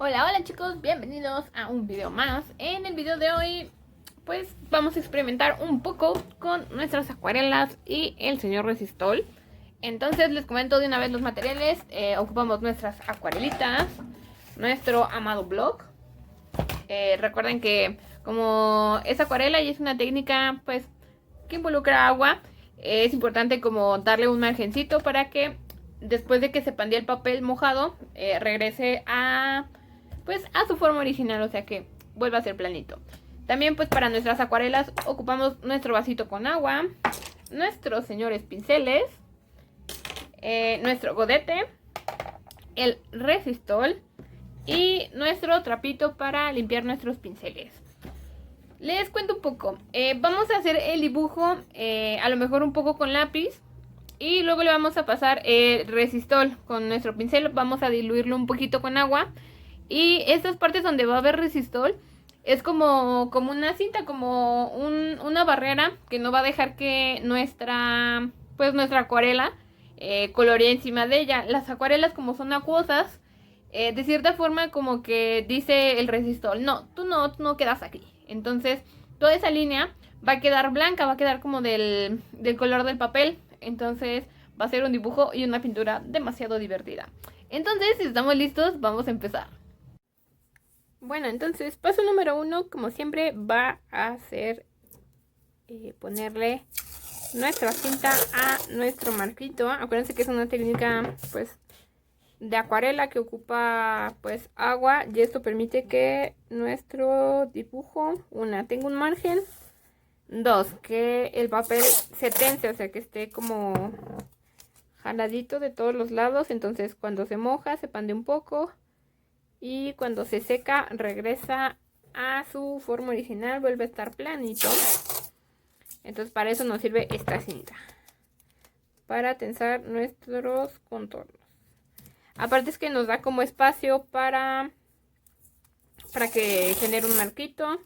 Hola, hola chicos, bienvenidos a un video más. En el video de hoy, pues vamos a experimentar un poco con nuestras acuarelas y el señor Resistol. Entonces les comento de una vez los materiales. Ocupamos nuestras acuarelitas, nuestro amado block. Recuerden que como es acuarela y es una técnica pues que involucra agua, es importante como darle un margencito para que después de que se pandee el papel mojado, regrese a su forma original, o sea que vuelva a ser planito. También pues para nuestras acuarelas ocupamos nuestro vasito con agua, nuestros señores pinceles, nuestro godete, el resistol y nuestro trapito para limpiar nuestros pinceles. Les cuento un poco. Vamos a hacer el dibujo, a lo mejor un poco con lápiz. Y luego le vamos a pasar el resistol con nuestro pincel. Vamos a diluirlo un poquito con agua. Y estas partes donde va a haber resistol es como una cinta, como una barrera que no va a dejar que nuestra acuarela coloree encima de ella. Las acuarelas, como son acuosas, de cierta forma como que dice el resistol, no, tú no quedas aquí. Entonces toda esa línea va a quedar blanca, va a quedar como del color del papel. Entonces va a ser un dibujo y una pintura demasiado divertida. Entonces, si estamos listos, vamos a empezar. Bueno, entonces paso número 1, como siempre, va a ser ponerle nuestra cinta a nuestro marquito. Acuérdense que es una técnica pues de acuarela que ocupa pues agua, y esto permite que nuestro dibujo, tenga un margen, 2, que el papel se tense, o sea que esté como jaladito de todos los lados. Entonces cuando se moja se pande un poco y cuando se seca regresa a su forma original, vuelve a estar planito. Entonces para eso nos sirve esta cinta, para tensar nuestros contornos. Aparte es que nos da como espacio para que genere un marquito,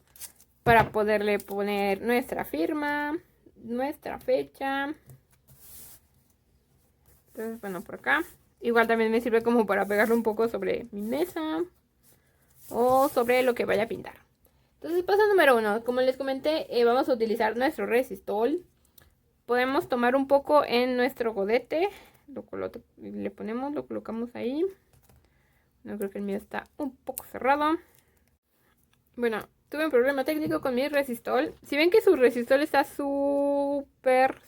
para poderle poner nuestra firma, nuestra fecha. Entonces, bueno, por acá. Igual también me sirve como para pegarlo un poco sobre mi mesa o sobre lo que vaya a pintar. Entonces, paso número 1. Como les comenté, vamos a utilizar nuestro resistol. Podemos tomar un poco en nuestro godete. Lo colocamos ahí. No, creo que el mío está un poco cerrado. Bueno, tuve un problema técnico con mi resistol. Si ven que su resistol está súper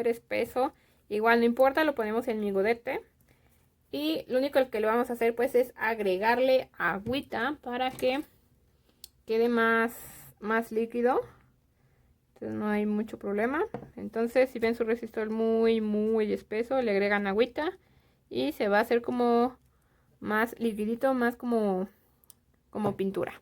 espeso, igual no importa, lo ponemos en mi godete. Y lo único que le vamos a hacer pues es agregarle agüita para que quede más líquido. Entonces no hay mucho problema. Entonces si ven su resistol muy espeso, le agregan agüita y se va a hacer como más liquidito, más como pintura.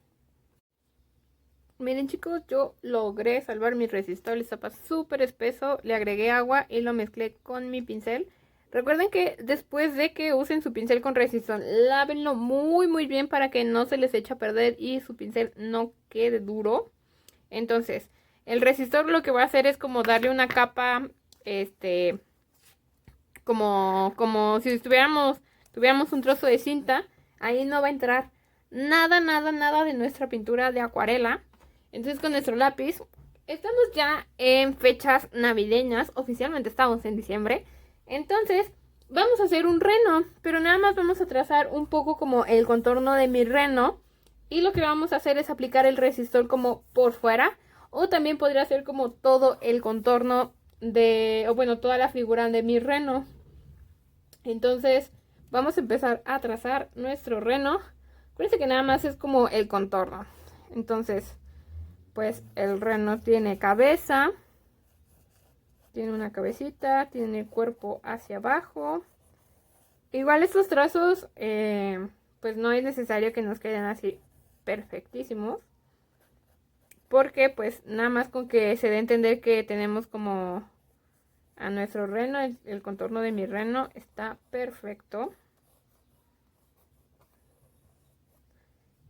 Miren chicos, yo logré salvar mi resistol, estaba súper espeso, le agregué agua y lo mezclé con mi pincel. Recuerden que después de que usen su pincel con resistol, lávenlo muy bien para que no se les eche a perder y su pincel no quede duro. Entonces, el resistor lo que va a hacer es como darle una capa, como si tuviéramos un trozo de cinta. Ahí no va a entrar nada de nuestra pintura de acuarela. Entonces con nuestro lápiz, estamos ya en fechas navideñas, oficialmente estamos en diciembre. Entonces vamos a hacer un reno, pero nada más vamos a trazar un poco como el contorno de mi reno. Y lo que vamos a hacer es aplicar el resistor como por fuera, o también podría ser como todo el contorno toda la figura de mi reno. Entonces vamos a empezar a trazar nuestro reno. Acuérdense que nada más es como el contorno. Entonces pues el reno tiene cabeza, tiene una cabecita, tiene el cuerpo hacia abajo. Igual estos trazos pues no es necesario que nos queden así perfectísimos, porque pues nada más con que se dé a entender que tenemos como a nuestro reno, el contorno de mi reno está perfecto.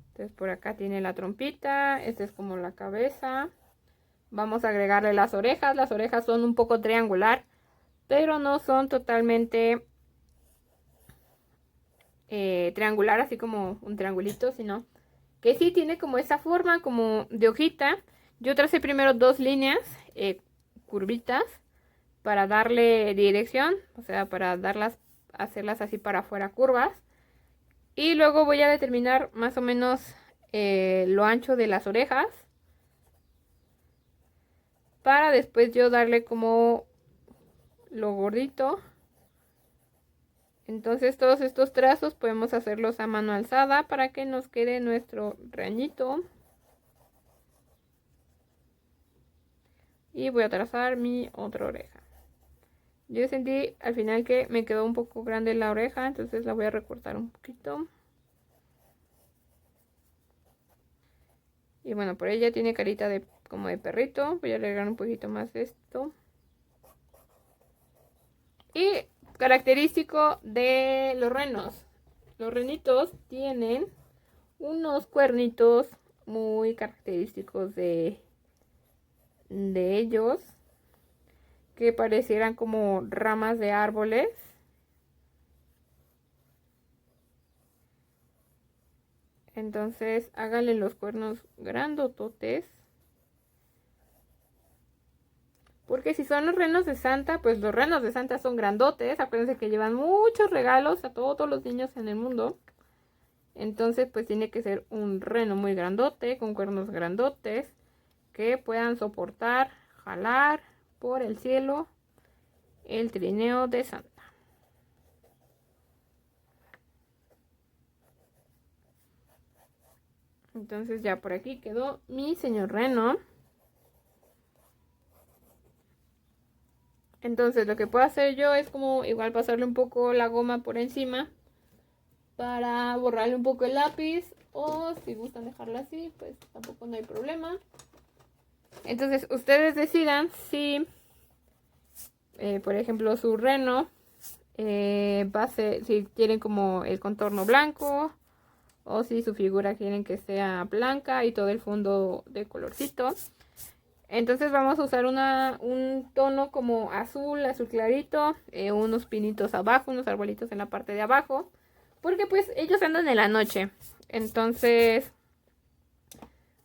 Entonces por acá tiene la trompita, esta es como la cabeza. Vamos a agregarle las orejas. Las orejas son un poco triangular, pero no son totalmente triangular, así como un triangulito, sino que sí tiene como esa forma como de hojita. Yo tracé primero 2 líneas curvitas para darle dirección, o sea, para hacerlas así para afuera curvas. Y luego voy a determinar más o menos lo ancho de las orejas, para después yo darle como lo gordito. Entonces todos estos trazos podemos hacerlos a mano alzada para que nos quede nuestro rañito. Y voy a trazar mi otra oreja. Yo sentí al final que me quedó un poco grande la oreja, entonces la voy a recortar un poquito. Y bueno, por ella tiene carita de como de perrito. Voy a agregar un poquito más de esto. Y característico de los renos. Los renitos tienen unos cuernitos muy característicos de ellos, que parecieran como ramas de árboles. Entonces háganle los cuernos grandototes. Porque si son los renos de Santa, pues los renos de Santa son grandotes. Acuérdense que llevan muchos regalos a todos los niños en el mundo. Entonces pues tiene que ser un reno muy grandote, con cuernos grandotes, que puedan soportar, jalar por el cielo el trineo de Santa. Entonces ya por aquí quedó mi señor reno. Entonces lo que puedo hacer yo es como igual pasarle un poco la goma por encima para borrarle un poco el lápiz, o si gustan dejarlo así, pues tampoco no hay problema. Entonces ustedes decidan si, por ejemplo, su reno si quieren como el contorno blanco, o si su figura quieren que sea blanca y todo el fondo de colorcito. Entonces vamos a usar un tono como azul clarito, unos pinitos abajo, unos arbolitos en la parte de abajo, porque pues ellos andan en la noche. Entonces,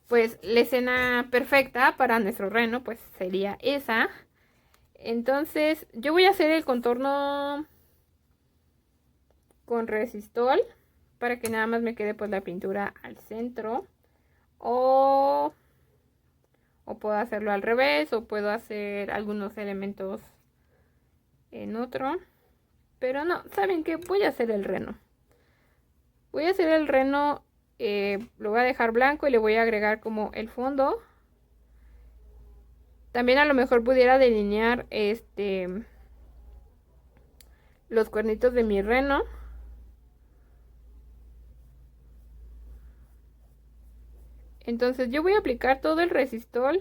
pues la escena perfecta para nuestro reno pues sería esa. Entonces yo voy a hacer el contorno con resistol para que nada más me quede pues la pintura al centro, o puedo hacerlo al revés, o puedo hacer algunos elementos en otro, pero no, ¿saben qué? Voy a hacer el reno. Voy a hacer el reno, lo voy a dejar blanco y le voy a agregar como el fondo. También a lo mejor pudiera delinear los cuernitos de mi reno. Entonces yo voy a aplicar todo el resistol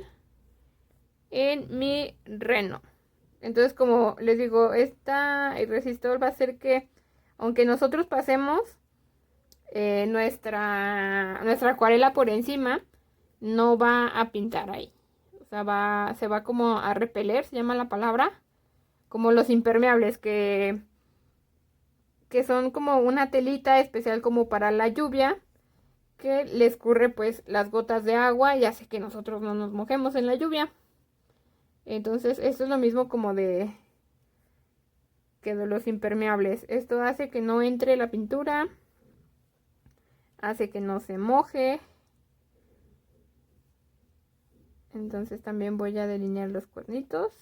en mi reno. Entonces, como les digo, el resistol va a hacer que, aunque nosotros pasemos nuestra acuarela por encima, no va a pintar ahí. O sea, se va como a repeler, se llama la palabra, como los impermeables que son como una telita especial como para la lluvia, que le escurre pues las gotas de agua y hace que nosotros no nos mojemos en la lluvia. Entonces esto es lo mismo como de los impermeables. Esto hace que no entre la pintura, hace que no se moje. Entonces también voy a delinear los cuernitos.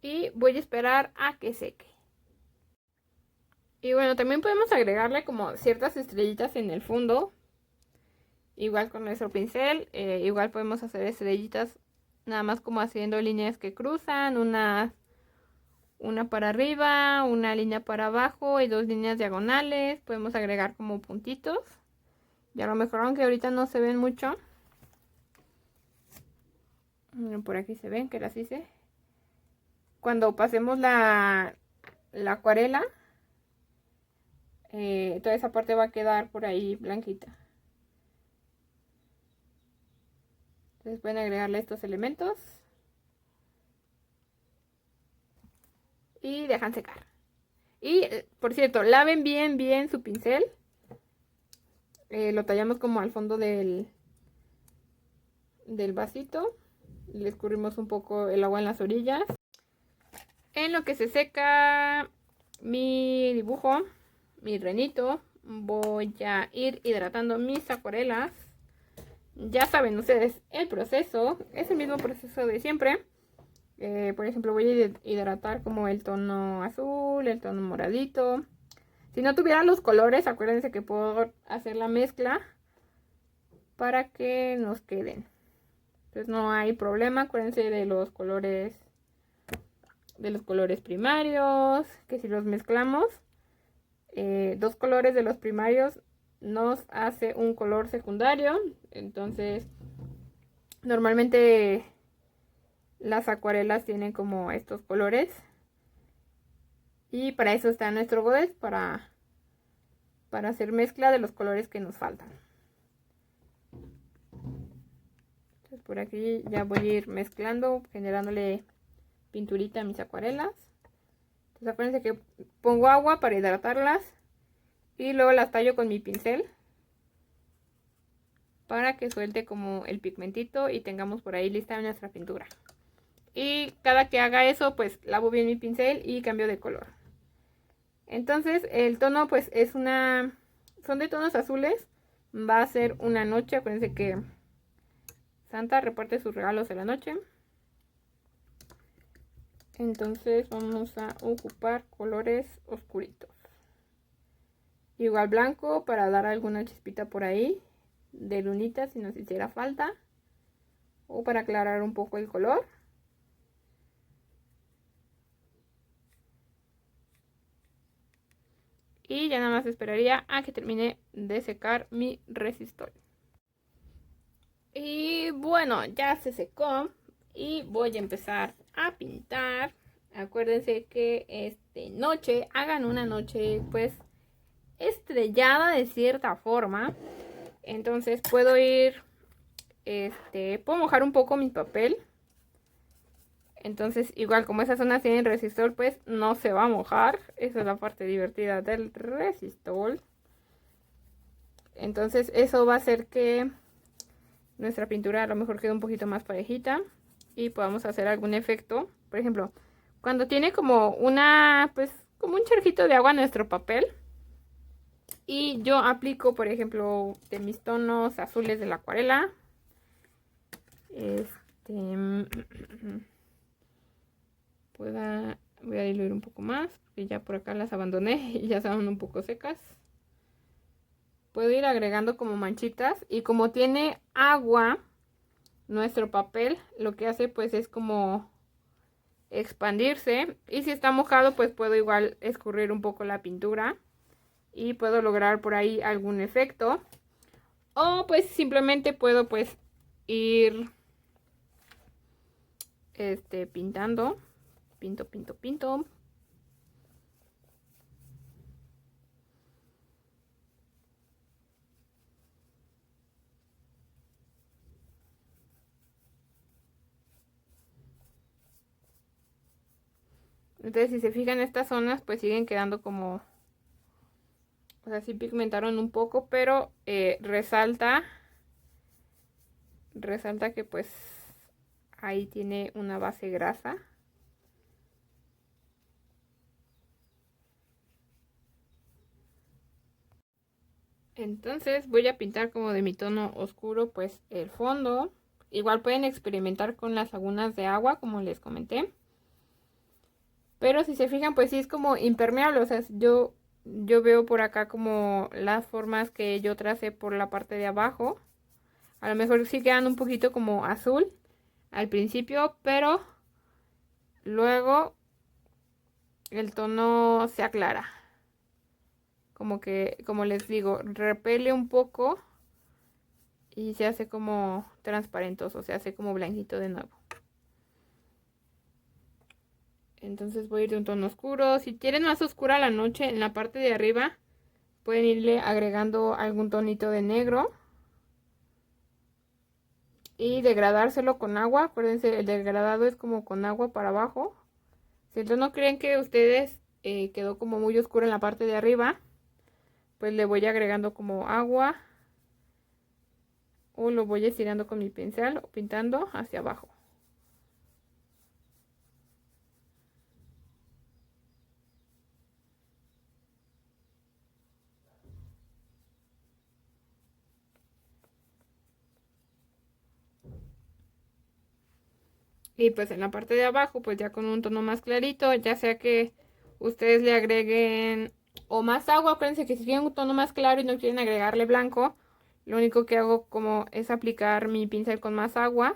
Y voy a esperar a que seque. Y bueno, también podemos agregarle como ciertas estrellitas en el fondo. Igual con nuestro pincel, igual podemos hacer estrellitas nada más como haciendo líneas que cruzan, una para arriba, una línea para abajo y 2 líneas diagonales. Podemos agregar como puntitos. Y a lo mejor, aunque ahorita no se ven mucho, por aquí se ven que las hice. Cuando pasemos la acuarela, toda esa parte va a quedar por ahí blanquita. Entonces pueden agregarle estos elementos y dejan secar. Y por cierto, laven bien su pincel. Lo tallamos como al fondo del vasito. Le escurrimos un poco el agua en las orillas. En lo que se seca mi dibujo, mi renito, voy a ir hidratando mis acuarelas. Ya saben ustedes el proceso, es el mismo proceso de siempre. Por ejemplo, voy a hidratar como el tono azul, el tono moradito. Si no tuviera los colores, acuérdense que puedo hacer la mezcla para que nos queden. Entonces no hay problema, acuérdense de los colores primarios, que si los mezclamos, 2 colores de los primarios nos hace un color secundario. Entonces normalmente las acuarelas tienen como estos colores y para eso está nuestro godez, para hacer mezcla de los colores que nos faltan. Entonces por aquí ya voy a ir mezclando, generándole pinturita a mis acuarelas. Entonces acuérdense que pongo agua para hidratarlas y luego las tallo con mi pincel para que suelte como el pigmentito y tengamos por ahí lista nuestra pintura. Y cada que haga eso, pues lavo bien mi pincel y cambio de color. Entonces el tono pues son de tonos azules. Va a ser una noche. Acuérdense que Santa reparte sus regalos en la noche. Entonces vamos a ocupar colores oscuritos. Igual blanco para dar alguna chispita por ahí de lunita si nos hiciera falta. O para aclarar un poco el color. Y ya nada más esperaría a que termine de secar mi resistol. Y bueno, ya se secó y voy a empezar a pintar. Acuérdense que noche, hagan una noche pues estrellada de cierta forma. Entonces puedo puedo mojar un poco mi papel. Entonces igual como esas zonas tienen resistol, pues no se va a mojar. Esa es la parte divertida del resistol. Entonces eso va a hacer que nuestra pintura a lo mejor quede un poquito más parejita y podamos hacer algún efecto. Por ejemplo, cuando tiene como como un charquito de agua en nuestro papel y yo aplico, por ejemplo, de mis tonos azules de la acuarela. Voy a diluir un poco más porque ya por acá las abandoné y ya estaban un poco secas. Puedo ir agregando como manchitas y como tiene agua nuestro papel, lo que hace pues es como expandirse, y si está mojado pues puedo igual escurrir un poco la pintura y puedo lograr por ahí algún efecto, o pues simplemente puedo pues ir pintando. Pinto. Entonces si se fijan, estas zonas pues siguen quedando como, o sea, sí pigmentaron un poco, pero resalta que pues ahí tiene una base grasa. Entonces voy a pintar como de mi tono oscuro pues el fondo. Igual pueden experimentar con las lagunas de agua como les comenté. Pero si se fijan pues sí es como impermeable. O sea, yo veo por acá como las formas que yo tracé por la parte de abajo. A lo mejor sí quedan un poquito como azul al principio, pero luego el tono se aclara. Como que, como les digo, repele un poco y se hace como transparentoso, se hace como blanquito de nuevo. Entonces voy a ir de un tono oscuro. Si quieren más oscura la noche, en la parte de arriba pueden irle agregando algún tonito de negro. Y degradárselo con agua. Acuérdense, el degradado es como con agua para abajo. Si entonces no creen que ustedes quedó como muy oscuro en la parte de arriba, pues le voy agregando como agua. O lo voy estirando con mi pincel o pintando hacia abajo. Y pues en la parte de abajo, pues ya con un tono más clarito, ya sea que ustedes le agreguen o más agua. Acuérdense que si tienen un tono más claro y no quieren agregarle blanco, lo único que hago como es aplicar mi pincel con más agua.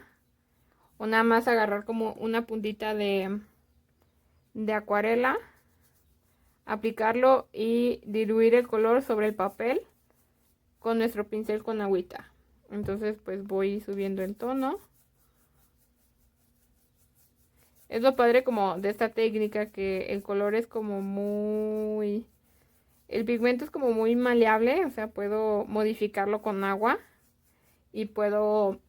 O nada más agarrar como una puntita de acuarela, aplicarlo y diluir el color sobre el papel con nuestro pincel con agüita. Entonces pues voy subiendo el tono. Es lo padre como de esta técnica, que el color es como muy... El pigmento es como muy maleable, o sea, puedo modificarlo con agua y puedo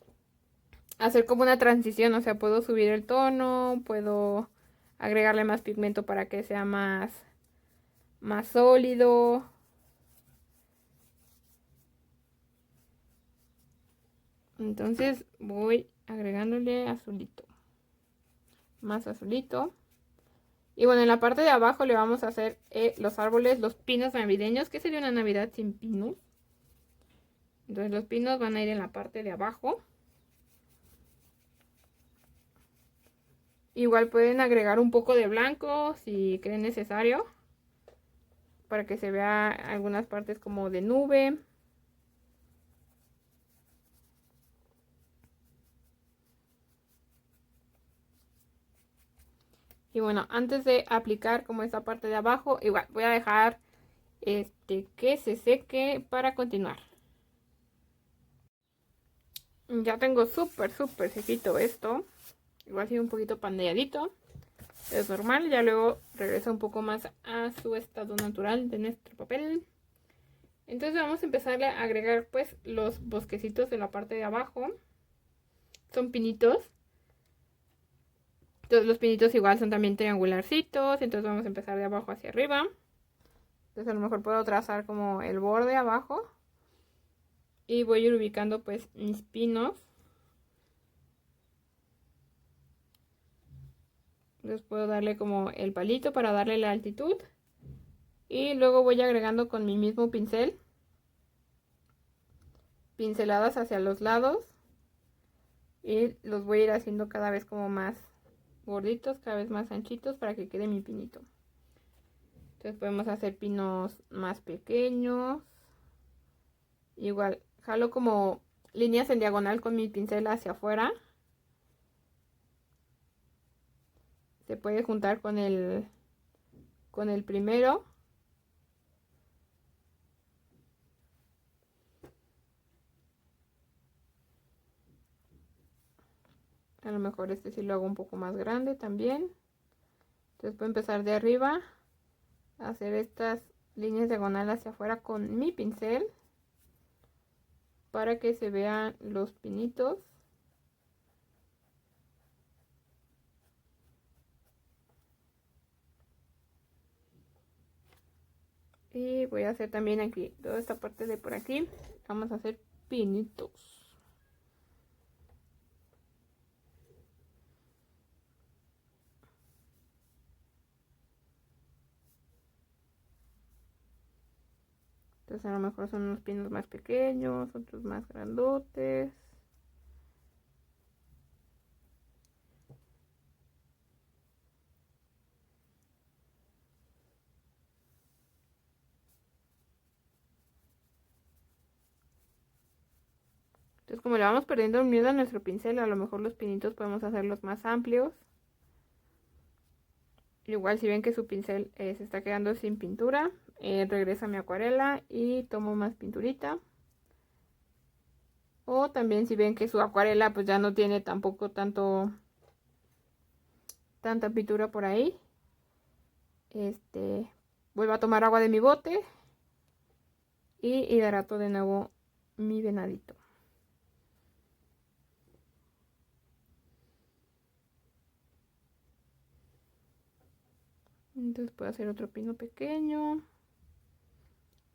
hacer como una transición, o sea, puedo subir el tono, puedo agregarle más pigmento para que sea más sólido. Entonces voy agregándole azulito, más azulito. Y bueno, en la parte de abajo le vamos a hacer los árboles, los pinos navideños. ¿Qué sería una Navidad sin pinos? Entonces los pinos van a ir en la parte de abajo. Igual pueden agregar un poco de blanco si creen necesario, para que se vea algunas partes como de nube. Y bueno, antes de aplicar como esta parte de abajo, igual voy a dejar que se seque para continuar. Ya tengo súper sequito esto. Igual sigue un poquito pandeadito. Es normal, ya luego regresa un poco más a su estado natural de nuestro papel. Entonces vamos a empezar a agregar pues los bosquecitos de la parte de abajo. Son pinitos. Entonces los pinitos igual son también triangularcitos. Entonces vamos a empezar de abajo hacia arriba. Entonces a lo mejor puedo trazar como el borde abajo. Y voy a ir ubicando pues mis pinos. Entonces puedo darle como el palito para darle la altitud. Y luego voy agregando con mi mismo pincel pinceladas hacia los lados. Y los voy a ir haciendo cada vez como más gorditos, cada vez más anchitos, para que quede mi pinito. Entonces podemos hacer pinos más pequeños. Igual jalo como líneas en diagonal con mi pincel hacia afuera. Se puede juntar con el primero. A lo mejor este sí lo hago un poco más grande también. Entonces puedo empezar de arriba a hacer estas líneas diagonales hacia afuera con mi pincel, para que se vean los pinitos. Y voy a hacer también aquí, toda esta parte de por aquí, vamos a hacer pinitos. Entonces a lo mejor son unos pinos más pequeños, otros más grandotes. Entonces como le vamos perdiendo el miedo a nuestro pincel, a lo mejor los pinitos podemos hacerlos más amplios. Igual si ven que su pincel se está quedando sin pintura, regreso a mi acuarela y tomo más pinturita. O también si ven que su acuarela pues ya no tiene tampoco tanta pintura por ahí, Vuelvo a tomar agua de mi bote y hidrato de nuevo mi venadito. Entonces puedo hacer otro pino pequeño,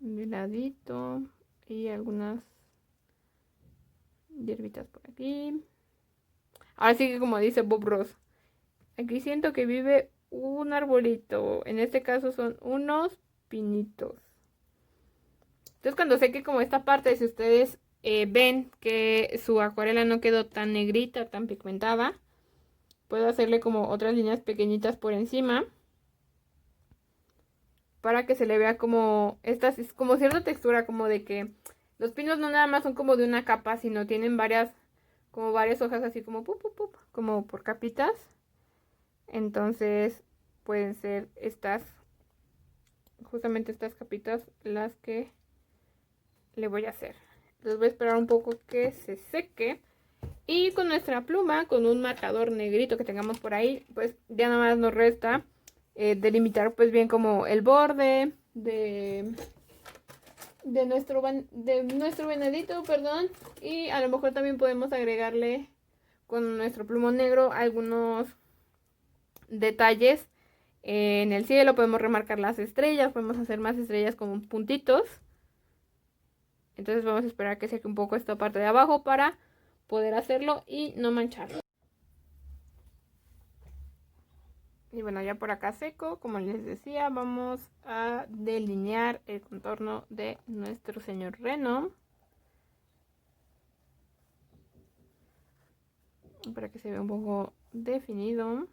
de ladito, y algunas hierbitas por aquí. Ahora sí que como dice Bob Ross, aquí siento que vive un arbolito. En este caso son unos pinitos. Entonces cuando seque como esta parte, si ustedes ven que su acuarela no quedó tan negrita, tan pigmentada, puedo hacerle como otras líneas pequeñitas por encima para que se le vea como como cierta textura, como de que los pinos no nada más son como de una capa, sino tienen varias hojas así como como por capitas. Entonces pueden ser justamente estas capitas las que le voy a hacer. Les voy a esperar un poco que se seque. Y con nuestra pluma, con un marcador negrito que tengamos por ahí, pues ya nada más nos resta delimitar pues bien como el borde de nuestro venadito, perdón. Y a lo mejor también podemos agregarle con nuestro plumón negro algunos detalles. En el cielo podemos remarcar las estrellas, podemos hacer más estrellas con puntitos. Entonces vamos a esperar que seque un poco esta parte de abajo para poder hacerlo y no mancharlo. Y bueno, ya por acá seco, como les decía, vamos a delinear el contorno de nuestro señor reno. Para que se vea un poco definido.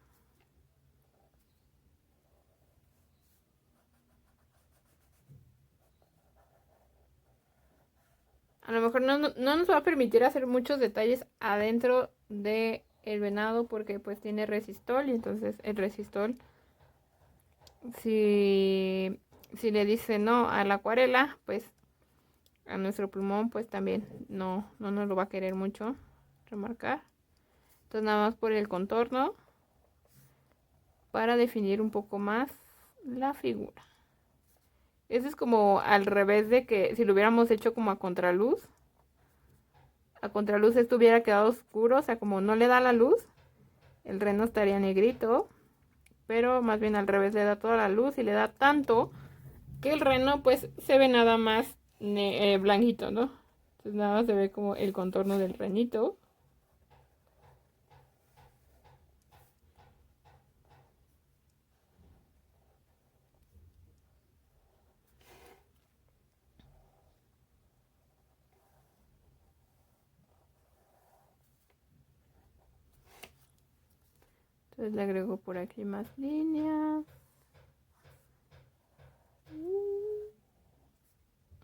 A lo mejor no nos va a permitir hacer muchos detalles adentro de el venado porque pues tiene resistol, y entonces el resistol, si le dice no a la acuarela, pues a nuestro plumón pues también no nos lo va a querer mucho remarcar. Entonces nada más por el contorno para definir un poco más la figura. Eso es como al revés de que si lo hubiéramos hecho como a contraluz. A contraluz esto hubiera quedado oscuro, o sea, como no le da la luz, el reno estaría negrito. Pero más bien al revés, le da toda la luz y le da tanto que el reno pues se ve nada más blanquito, ¿no? Entonces nada más se ve como el contorno del renito. Entonces le agrego por aquí más líneas.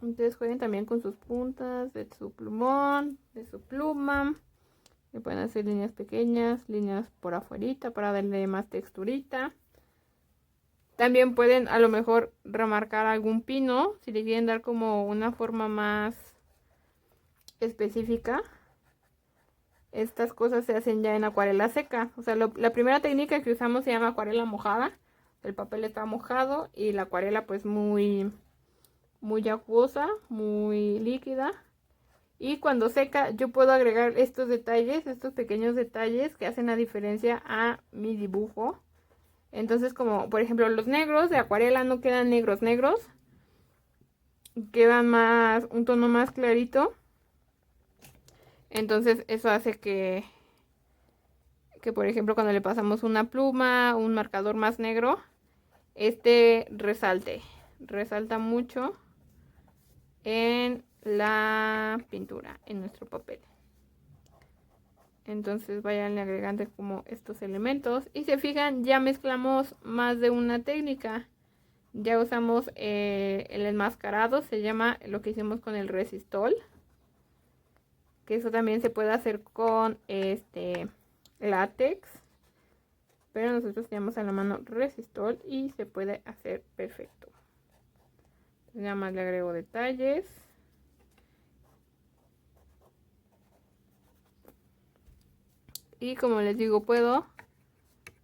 Entonces jueguen también con sus puntas de su plumón, de su pluma. Le pueden hacer líneas pequeñas, líneas por afuerita para darle más texturita. También pueden a lo mejor remarcar algún pino si le quieren dar como una forma más específica. Estas cosas se hacen ya en acuarela seca. O sea, la primera técnica que usamos se llama acuarela mojada. El papel está mojado y la acuarela pues muy acuosa, muy líquida. Y cuando seca yo puedo agregar estos detalles, estos pequeños detalles que hacen la diferencia a mi dibujo. Entonces, como por ejemplo los negros de acuarela no quedan negros, quedan más, un tono más clarito. Entonces eso hace que por ejemplo cuando le pasamos una pluma, un marcador más negro, resalta mucho en la pintura, en nuestro papel. Entonces vayan agregando como estos elementos. Y se fijan, ya mezclamos más de una técnica. Ya usamos el enmascarado, se llama lo que hicimos con el resistol. Que eso también se puede hacer con látex. Pero nosotros tenemos a la mano resistol y se puede hacer perfecto. Entonces, nada más le agrego detalles. Y como les digo, puedo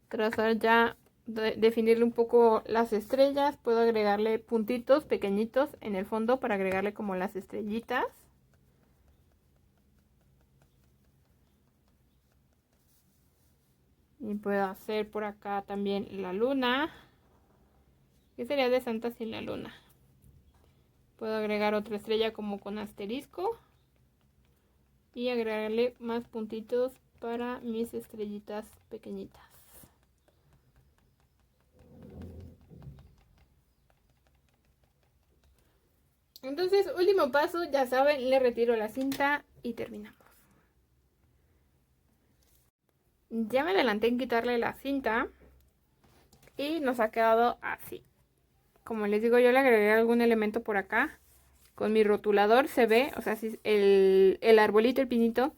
trazar ya definirle un poco las estrellas. Puedo agregarle puntitos pequeñitos en el fondo para agregarle como las estrellitas. Y puedo hacer por acá también la luna. ¿Qué sería de Santa sin la luna? Puedo agregar otra estrella como con asterisco. Y agregarle más puntitos para mis estrellitas pequeñitas. Entonces, último paso, ya saben, le retiro la cinta y terminamos. Ya me adelanté en quitarle la cinta y nos ha quedado así. Como les digo, yo le agregué algún elemento por acá. Con mi rotulador se ve, o sea, si el arbolito, el pinito,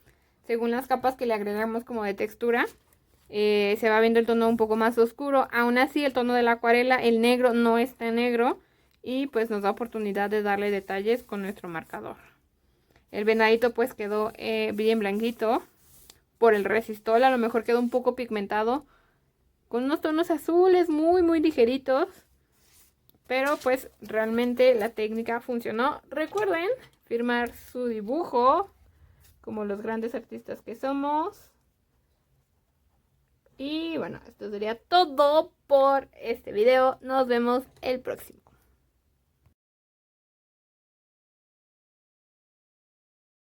según las capas que le agregamos como de textura, se va viendo el tono un poco más oscuro. Aún así, el tono de la acuarela, el negro, no está negro y pues nos da oportunidad de darle detalles con nuestro marcador. El venadito pues quedó bien blanquito por el resistol, a lo mejor quedó un poco pigmentado con unos tonos azules muy ligeritos, pero pues realmente la técnica funcionó. Recuerden firmar su dibujo como los grandes artistas que somos. Y bueno, esto sería todo por este video. Nos vemos el próximo.